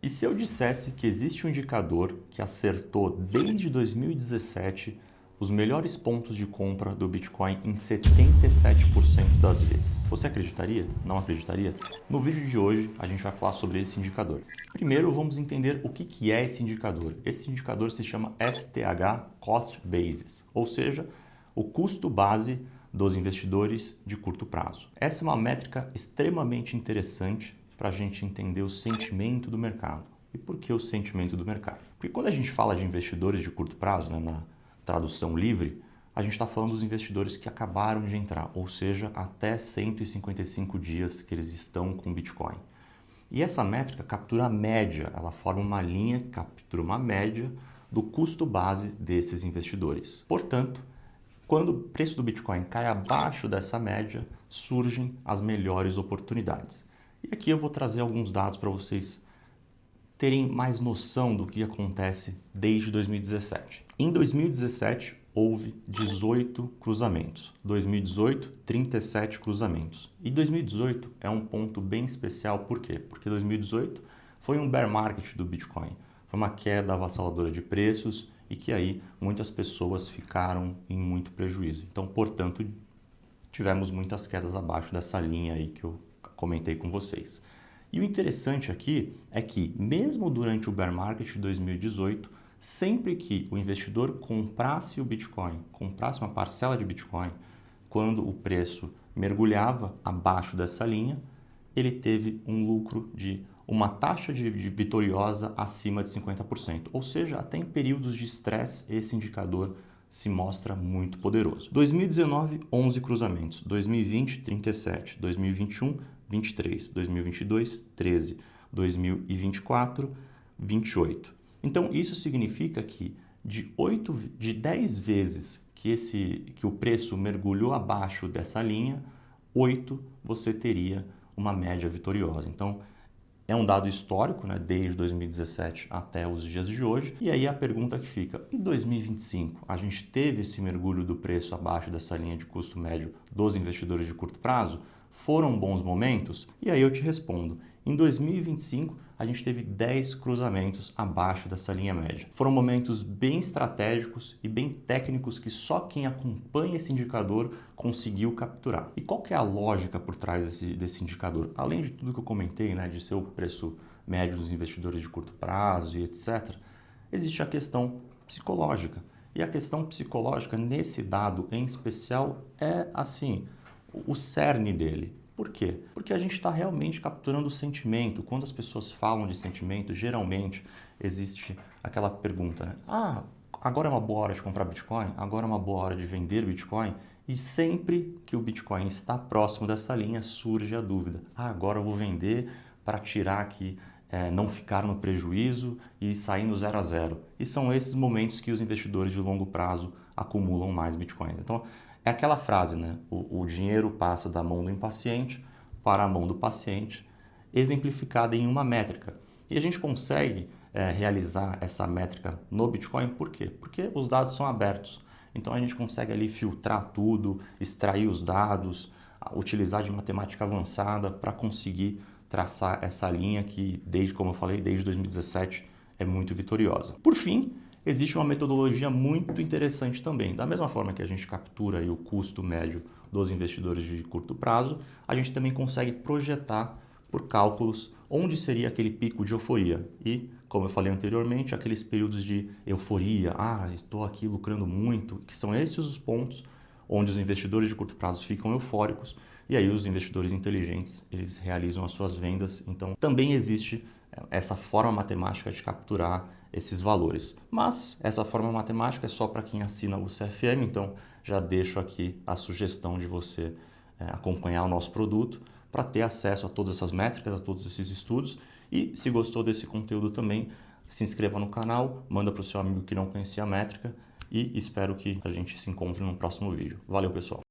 E se eu dissesse que existe um indicador que acertou desde 2017 os melhores pontos de compra do Bitcoin em 77% das vezes? Você acreditaria? Não acreditaria? No vídeo de hoje a gente vai falar sobre esse indicador. Primeiro vamos entender o que é esse indicador. Esse indicador se chama STH Cost Basis, ou seja, o custo base dos investidores de curto prazo. Essa é uma métrica extremamente interessante para a gente entender o sentimento do mercado. E por que o sentimento do mercado? Porque quando a gente fala de investidores de curto prazo, na tradução livre, a gente está falando dos investidores que acabaram de entrar, ou seja, até 155 dias que eles estão com Bitcoin. E essa métrica captura a média, ela forma uma linha que captura uma média do custo base desses investidores. Portanto, quando o preço do Bitcoin cai abaixo dessa média, surgem as melhores oportunidades. E aqui eu vou trazer alguns dados para vocês terem mais noção do que acontece desde 2017. Em 2017, houve 18 cruzamentos. 2018, 37 cruzamentos. E 2018 é um ponto bem especial, por quê? Porque 2018 foi um bear market do Bitcoin. Foi uma queda avassaladora de preços e que aí muitas pessoas ficaram em muito prejuízo. Então, portanto, tivemos muitas quedas abaixo dessa linha aí que eu comentei com vocês. E o interessante aqui é que, mesmo durante o bear market de 2018, sempre que o investidor comprasse o Bitcoin, comprasse uma parcela de Bitcoin, quando o preço mergulhava abaixo dessa linha, ele teve um lucro de uma taxa de vitoriosa acima de 50%. Ou seja, até em períodos de estresse, esse indicador se mostra muito poderoso. 2019, 11 cruzamentos. 2020, 37. 2021, 23. 2022, 13. 2024, 28. Então, isso significa que de 10 vezes que o preço mergulhou abaixo dessa linha, 8 você teria uma média vitoriosa. Então, é um dado histórico, né, desde 2017 até os dias de hoje. E aí a pergunta que fica, em 2025, a gente teve esse mergulho do preço abaixo dessa linha de custo médio dos investidores de curto prazo? Foram bons momentos? E aí eu te respondo, em 2025 a gente teve 10 cruzamentos abaixo dessa linha média. Foram momentos bem estratégicos e bem técnicos que só quem acompanha esse indicador conseguiu capturar. E qual que é a lógica por trás desse indicador? Além de tudo que eu comentei, né, de ser o preço médio dos investidores de curto prazo e etc., existe a questão psicológica. E a questão psicológica nesse dado em especial é assim, o cerne dele. Por quê? Porque a gente está realmente capturando o sentimento. Quando as pessoas falam de sentimento, geralmente existe aquela pergunta, né? Ah, agora é uma boa hora de comprar Bitcoin? Agora é uma boa hora de vender Bitcoin? E sempre que o Bitcoin está próximo dessa linha, surge a dúvida. Ah, agora eu vou vender para tirar aqui, não ficar no prejuízo e sair no 0 a 0. E são esses momentos que os investidores de longo prazo acumulam mais Bitcoin. Então, é aquela frase, né? O dinheiro passa da mão do impaciente para a mão do paciente, exemplificada em uma métrica. E a gente consegue realizar essa métrica no Bitcoin, por quê? Porque os dados são abertos. Então a gente consegue ali filtrar tudo, extrair os dados, utilizar de matemática avançada para conseguir traçar essa linha que, como eu falei, desde 2017 é muito vitoriosa. Por fim, existe uma metodologia muito interessante também. Da mesma forma que a gente captura aí o custo médio dos investidores de curto prazo, a gente também consegue projetar por cálculos onde seria aquele pico de euforia. E, como eu falei anteriormente, aqueles períodos de euforia, estou aqui lucrando muito, que são esses os pontos onde os investidores de curto prazo ficam eufóricos e aí os investidores inteligentes, eles realizam as suas vendas. Então, também existe essa forma matemática de capturar esses valores. Mas essa forma matemática é só para quem assina o CFM, então já deixo aqui a sugestão de você acompanhar o nosso produto para ter acesso a todas essas métricas, a todos esses estudos. E se gostou desse conteúdo também, se inscreva no canal, manda para o seu amigo que não conhecia a métrica e espero que a gente se encontre no próximo vídeo. Valeu, pessoal!